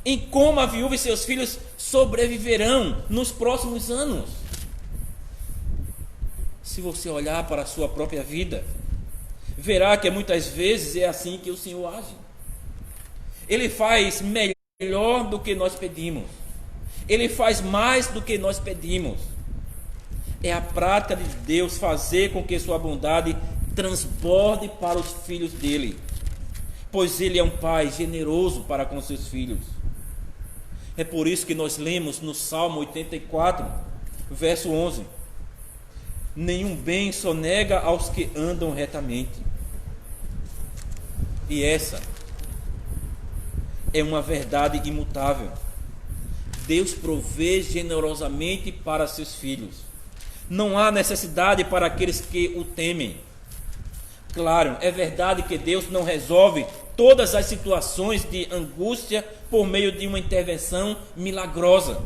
em como a viúva e seus filhos sobreviverão nos próximos anos. Se você olhar para a sua própria vida, verá que muitas vezes é assim que o Senhor age. Ele faz melhor do que nós pedimos. Ele faz mais do que nós pedimos. É a prática de Deus fazer com que sua bondade transborde para os filhos dele, pois ele é um pai generoso para com seus filhos. É por isso que nós lemos no Salmo 84, verso 11: nenhum bem sonega aos que andam retamente. E essa é uma verdade imutável. Deus provê generosamente para seus filhos. Não há necessidade para aqueles que o temem. Claro, é verdade que Deus não resolve todas as situações de angústia por meio de uma intervenção milagrosa.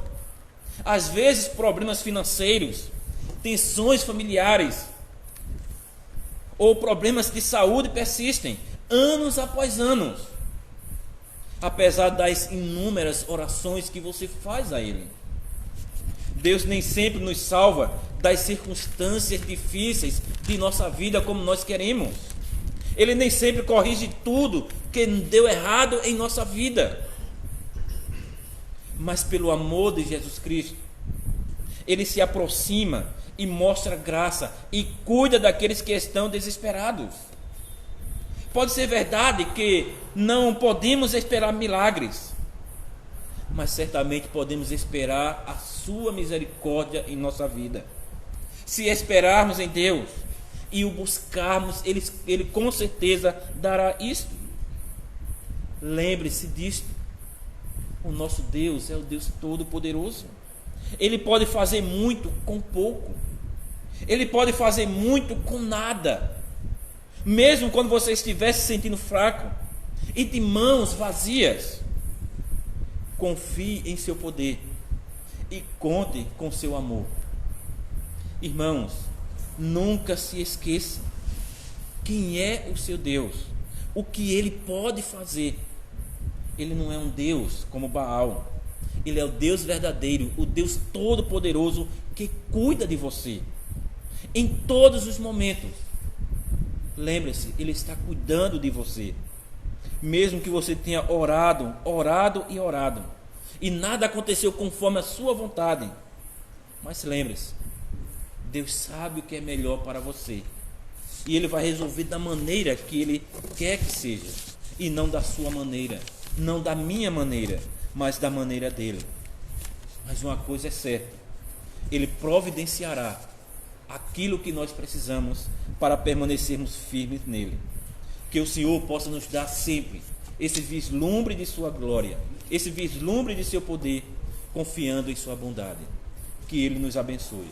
Às vezes, problemas financeiros, tensões familiares ou problemas de saúde persistem anos após anos, apesar das inúmeras orações que você faz a Ele. Deus nem sempre nos salva das circunstâncias difíceis de nossa vida como nós queremos. Ele nem sempre corrige tudo que deu errado em nossa vida. Mas pelo amor de Jesus Cristo, Ele se aproxima e mostra graça e cuida daqueles que estão desesperados. Pode ser verdade que não podemos esperar milagres, mas certamente podemos esperar a sua misericórdia em nossa vida. Se esperarmos em Deus e o buscarmos, Ele com certeza dará isto. Lembre-se disto: o nosso Deus é o Deus Todo-Poderoso. Ele pode fazer muito com pouco. Ele pode fazer muito com nada. Mesmo quando você estiver se sentindo fraco e de mãos vazias, confie em seu poder e conte com seu amor. Irmãos, nunca se esqueça quem é o seu Deus, o que Ele pode fazer. Ele não é um Deus como Baal. Ele é o Deus verdadeiro, o Deus Todo-Poderoso que cuida de você em todos os momentos. Lembre-se, Ele está cuidando de você. Mesmo que você tenha orado e nada aconteceu conforme a sua vontade, mas lembre-se, Deus sabe o que é melhor para você, e Ele vai resolver da maneira que Ele quer que seja, e não da sua maneira, não da minha maneira, mas da maneira dele. Mas uma coisa é certa: Ele providenciará aquilo que nós precisamos para permanecermos firmes nele. Que o Senhor possa nos dar sempre esse vislumbre de sua glória, esse vislumbre de seu poder, confiando em sua bondade. Que Ele nos abençoe.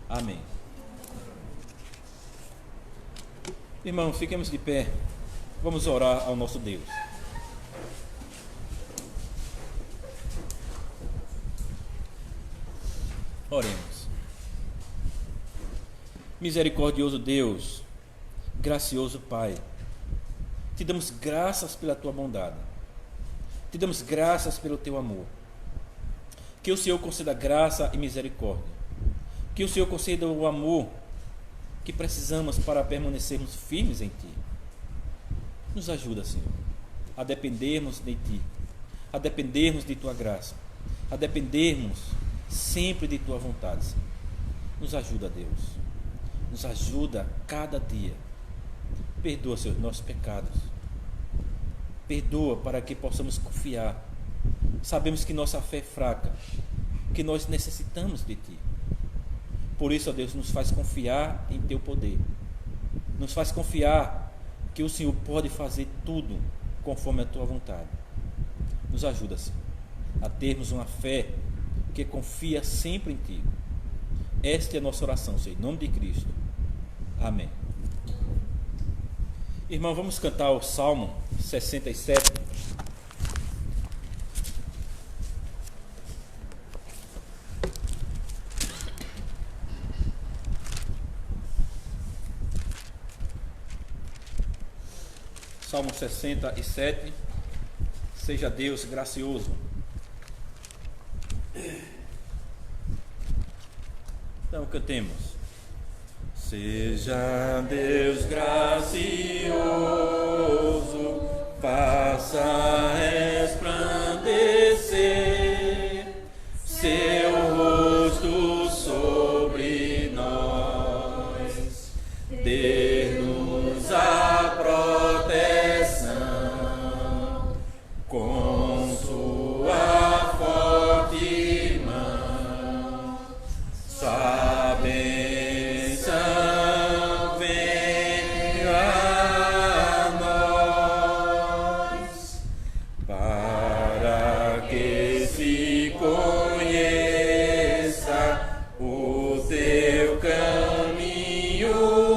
Amém. Irmãos, fiquemos de pé. Vamos orar ao nosso Deus. Oremos. Misericordioso Deus, gracioso Pai, Te damos graças pela tua bondade. Te damos graças pelo teu amor. Que o Senhor conceda graça e misericórdia. Que o Senhor conceda o amor que precisamos para permanecermos firmes em Ti. Nos ajuda, Senhor, a dependermos de Ti, a dependermos de Tua graça, a dependermos sempre de Tua vontade, Senhor. Nos ajuda, Deus. Nos ajuda cada dia. Perdoa, Senhor, nossos pecados. Perdoa para que possamos confiar. Sabemos que nossa fé é fraca, que nós necessitamos de Ti. Por isso, ó Deus, nos faz confiar em Teu poder. Nos faz confiar que o Senhor pode fazer tudo conforme a Tua vontade. Nos ajuda, Senhor, a termos uma fé que confia sempre em Ti. Esta é a nossa oração, Senhor, em nome de Cristo. Amém. Irmão, vamos cantar o Salmo 67. Salmo 67. Seja Deus gracioso. Então cantemos. Seja Deus gracioso, faça resplandecer seu rosto sobre nós, dê-nos a proteção com sua forte mão. Sua bênção venha a nós, para que se conheça o teu caminho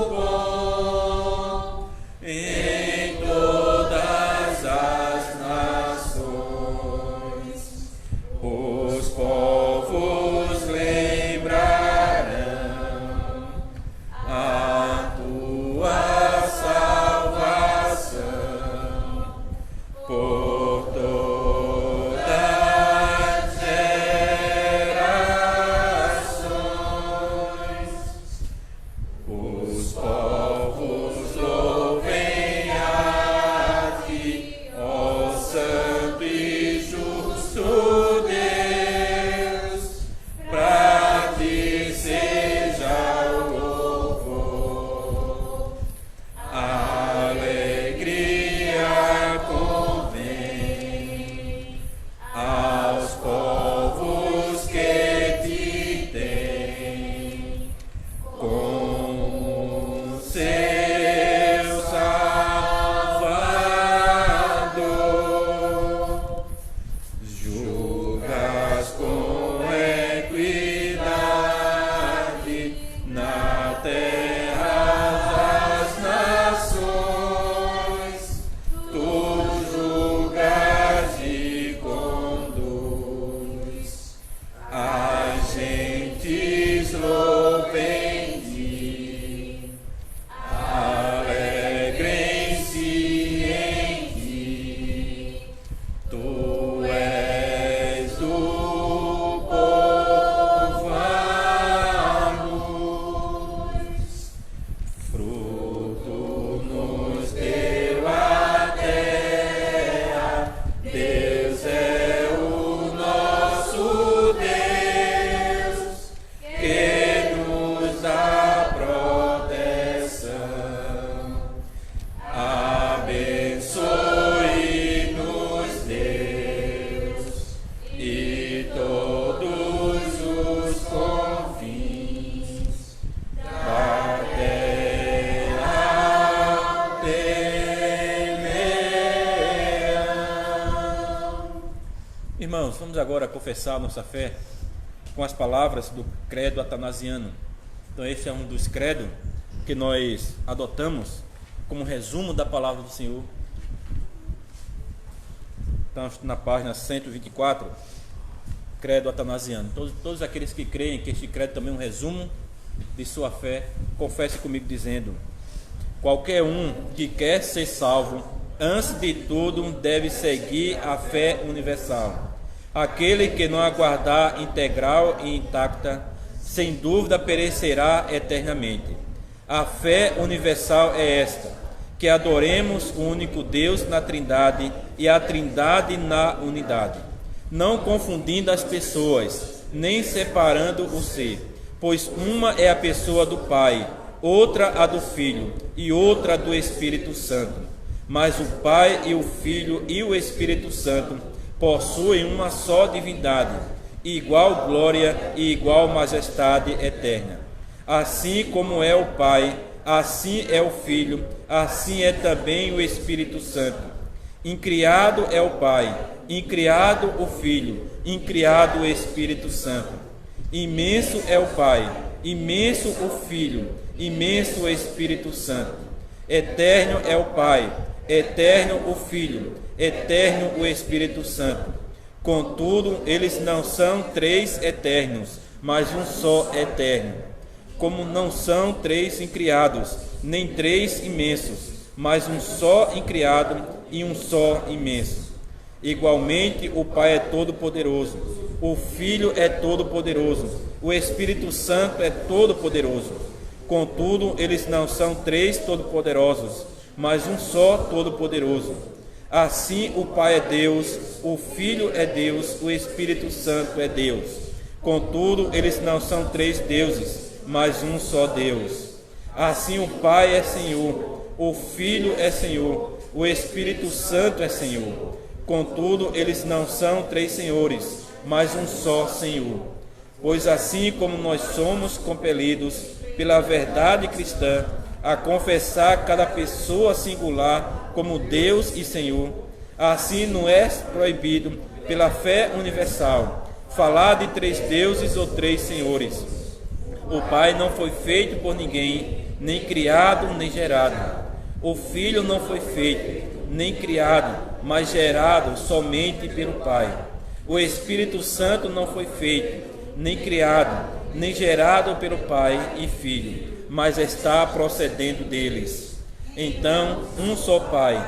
bom em todas as nações. Os povos lembrarão a tua salvação por todas as gerações. Os povos louvem a Ti, ó Santo e justo Deus, pra Ti seja o louvor. A alegria convém aos povos que Te têm como seu Salvador. Julgas com equidade na terra das nações. Tu julgas e conduz as gentes, louvem-te, alegrem-se em Ti. Tu és do povo a luz, fruto nos deu a terra. Deus é o nosso Deus, que nos dá proteção. Abençoe-nos, Deus, e todos os confins da terra temerão. Irmãos, vamos agora confessar nossa fé com as palavras do credo atanasiano. Então esse é um dos credos que nós adotamos como resumo da palavra do Senhor. Então, na página 124, credo atanasiano. Todos aqueles que creem que este credo também é um resumo de sua fé, confesse comigo dizendo: qualquer um que quer ser salvo Antes de tudo, deve seguir a fé universal. Aquele que não aguardar integral e intacta, sem dúvida perecerá eternamente. A fé universal é esta: que adoremos o único Deus na Trindade e a Trindade na unidade, não confundindo as pessoas, nem separando o ser, pois uma é a pessoa do Pai, outra a do Filho e outra do Espírito Santo. Mas o Pai e o Filho e o Espírito Santo possuem uma só divindade, igual glória e igual majestade eterna. Assim como é o Pai, assim é o Filho, assim é também o Espírito Santo. Incriado é o Pai, incriado o Filho, incriado o Espírito Santo. Imenso é o Pai, imenso o Filho, imenso o Espírito Santo. Eterno é o Pai, eterno o Filho, eterno o Espírito Santo. Contudo, eles não são três eternos, mas um só eterno. Como não são três incriados, nem três imensos, mas um só incriado e um só imenso. Igualmente, o Pai é todo-poderoso, o Filho é todo-poderoso, o Espírito Santo é todo-poderoso. Contudo, eles não são três todo-poderosos, mas um só todo-poderoso. Assim, o Pai é Deus, o Filho é Deus, o Espírito Santo é Deus. Contudo, eles não são três deuses, mas um só Deus. Assim, o Pai é Senhor, o Filho é Senhor, o Espírito Santo é Senhor. Contudo, eles não são três senhores, mas um só Senhor. Pois assim como nós somos compelidos pela verdade cristã a confessar cada pessoa singular como Deus e Senhor, assim não é proibido pela fé universal falar de três deuses ou três senhores. O Pai não foi feito por ninguém, nem criado, nem gerado. O Filho não foi feito, nem criado, mas gerado somente pelo Pai. O Espírito Santo não foi feito, nem criado, nem gerado pelo Pai e Filho, mas está procedendo deles. Então, um só Pai,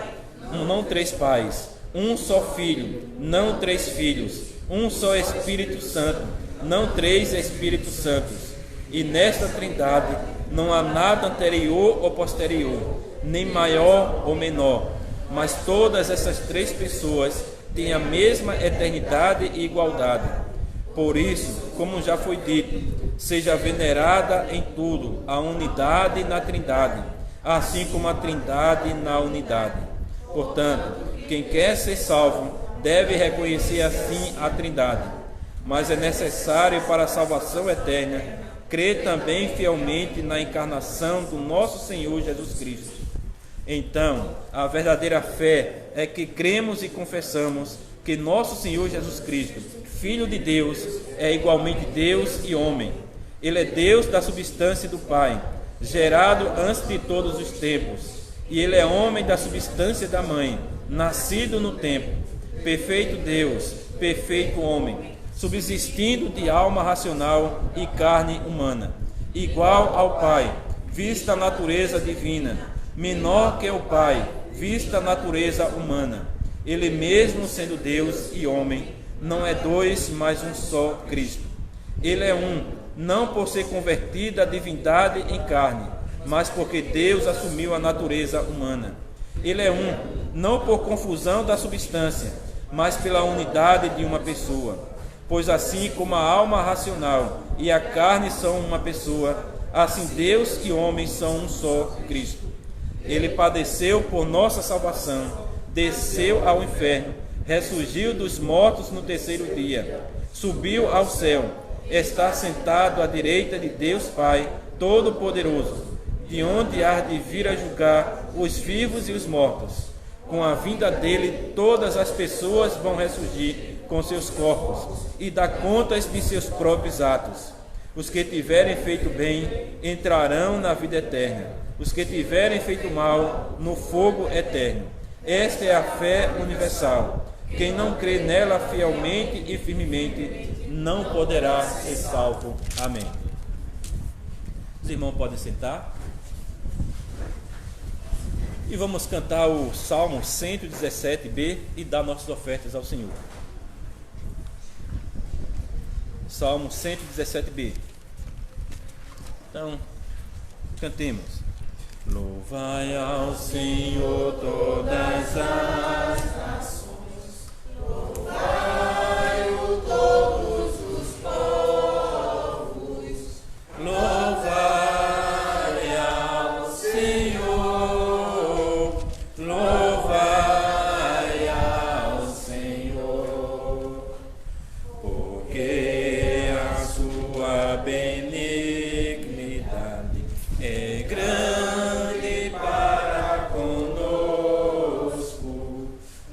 não três pais, um só Filho, não três filhos, um só Espírito Santo, não três Espíritos Santos. E nesta Trindade não há nada anterior ou posterior, nem maior ou menor, mas todas essas três pessoas têm a mesma eternidade e igualdade. Por isso, como já foi dito, seja venerada em tudo a unidade na Trindade, assim como a Trindade na unidade. Portanto, quem quer ser salvo deve reconhecer assim a Trindade, mas é necessário para a salvação eterna crer também fielmente na encarnação do nosso Senhor Jesus Cristo. Então, a verdadeira fé é que cremos e confessamos que nosso Senhor Jesus Cristo, Filho de Deus, é igualmente Deus e homem. Ele é Deus da substância do Pai, gerado antes de todos os tempos, e ele é homem da substância da mãe, nascido no tempo, perfeito Deus, perfeito homem, subsistindo de alma racional e carne humana, igual ao Pai, vista a natureza divina, menor que o Pai, vista a natureza humana. Ele mesmo, sendo Deus e homem, não é dois, mas um só Cristo. Ele é um, não por ser convertida a divindade em carne, mas porque Deus assumiu a natureza humana. Ele é um, não por confusão da substância, mas pela unidade de uma pessoa. Pois assim como a alma racional e a carne são uma pessoa, assim Deus e homem são um só Cristo. Ele padeceu por nossa salvação, desceu ao inferno, ressurgiu dos mortos no terceiro dia, subiu ao céu, está sentado à direita de Deus Pai Todo-Poderoso, de onde há de vir a julgar os vivos e os mortos. Com a vinda dele, todas as pessoas vão ressurgir com seus corpos e dar contas de seus próprios atos. Os que tiverem feito bem entrarão na vida eterna, os que tiverem feito mal no fogo eterno. Esta é a fé universal. Quem não crê nela fielmente e firmemente não poderá ser salvo. Amém. Os irmãos podem sentar. E vamos cantar o Salmo 117b e dar nossas ofertas ao Senhor. Salmo 117b. Então, cantemos. Louvai ao Senhor todas as nações, louvai-o todos os povos, louvai ao Senhor, louvai ao Senhor, porque a sua benignidade é grande para conosco.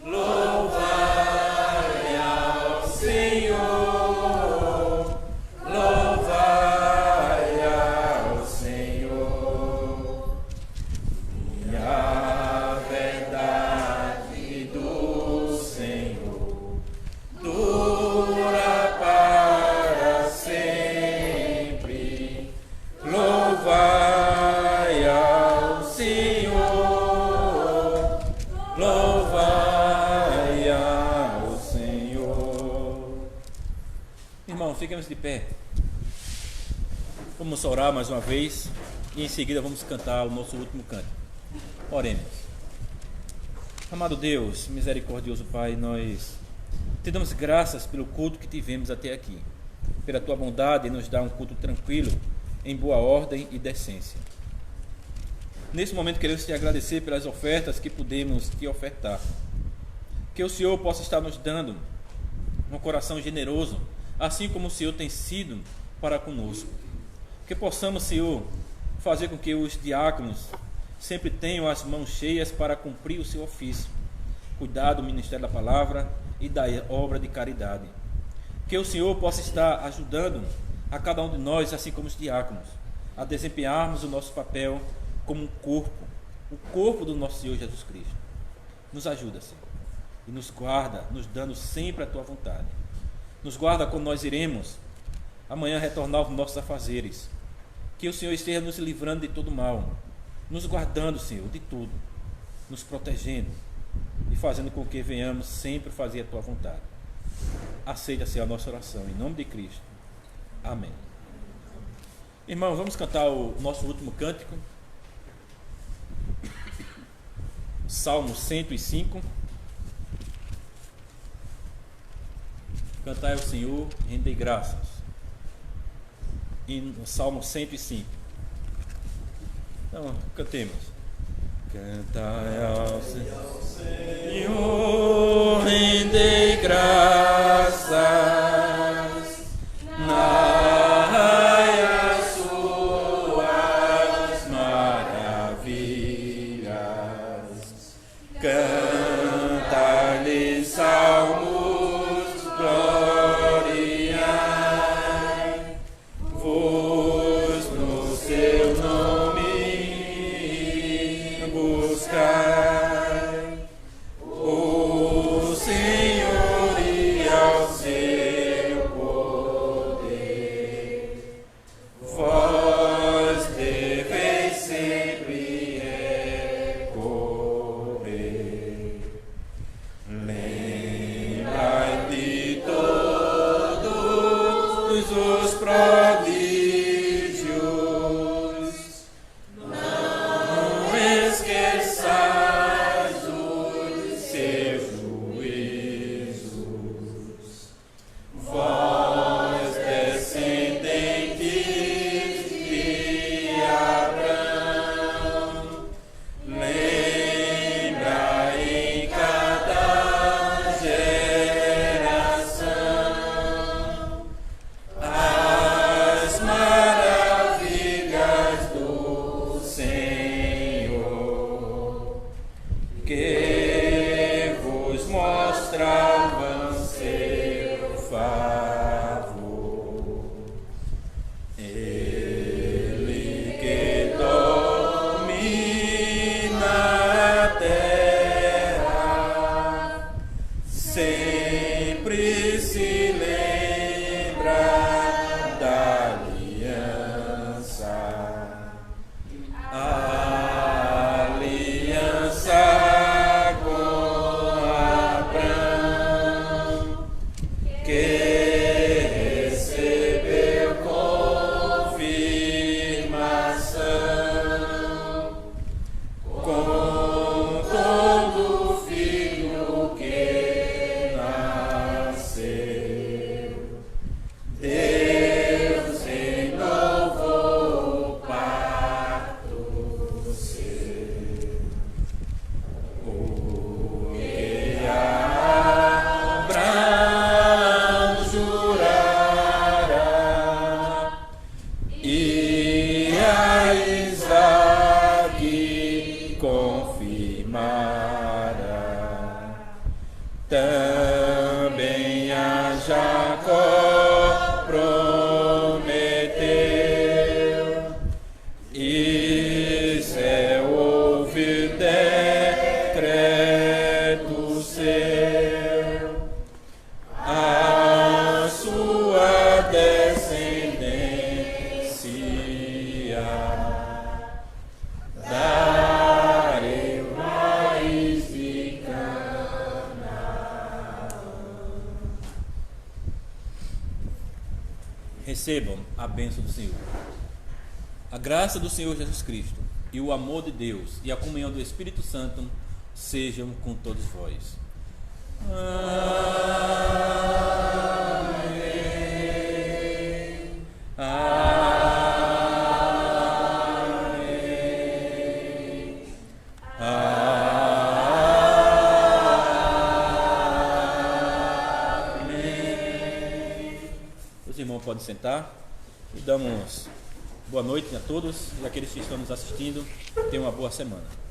Louvai ao Senhor, louvai ao Senhor. E a verdade do Senhor dura para sempre. Louvai ao Senhor, louvai ao Senhor. Irmão, fiquemos de pé. Vamos orar mais uma vez e em seguida vamos cantar o nosso último canto. Oremos. Amado Deus, misericordioso Pai, nós te damos graças pelo culto que tivemos até aqui, pela tua bondade em nos dar um culto tranquilo, em boa ordem e decência. Nesse momento queremos te agradecer pelas ofertas que pudemos te ofertar. Que o Senhor possa estar nos dando um coração generoso, assim como o Senhor tem sido para conosco. Que possamos, Senhor, fazer com que os diáconos sempre tenham as mãos cheias para cumprir o seu ofício, cuidar do ministério da palavra e da obra de caridade. Que o Senhor possa estar ajudando a cada um de nós, assim como os diáconos, a desempenharmos o nosso papel como um corpo, o corpo do nosso Senhor Jesus Cristo. Nos ajuda, Senhor, e nos guarda, nos dando sempre a tua vontade. Nos guarda quando nós iremos amanhã retornar aos nossos afazeres. Que o Senhor esteja nos livrando de todo mal, nos guardando, Senhor, de tudo, nos protegendo e fazendo com que venhamos sempre fazer a tua vontade. Aceita, Senhor, a nossa oração, em nome de Cristo. Amém. Irmãos, vamos cantar o nosso último cântico. Salmo 105. Cantai ao Senhor, rendei graças. E no Salmo 105. Então, cantemos. Cantai ao Senhor, rendei graças. Narrai as suas maravilhas. Cantai-lhe salmos, gloriai vos no seu nome, buscai o Senhor e também a Jacó prometeu. Israel ouve decreto seu, a sua descendência darei raiz de Canaã. Recebam a bênção do Senhor. A graça do Senhor Jesus Cristo e o amor de Deus e a comunhão do Espírito Santo sejam com todos vós. Amém. Amém. Amém. Os irmãos podem sentar e damos boa noite a todos e aqueles que estão nos assistindo. Tenham uma boa semana.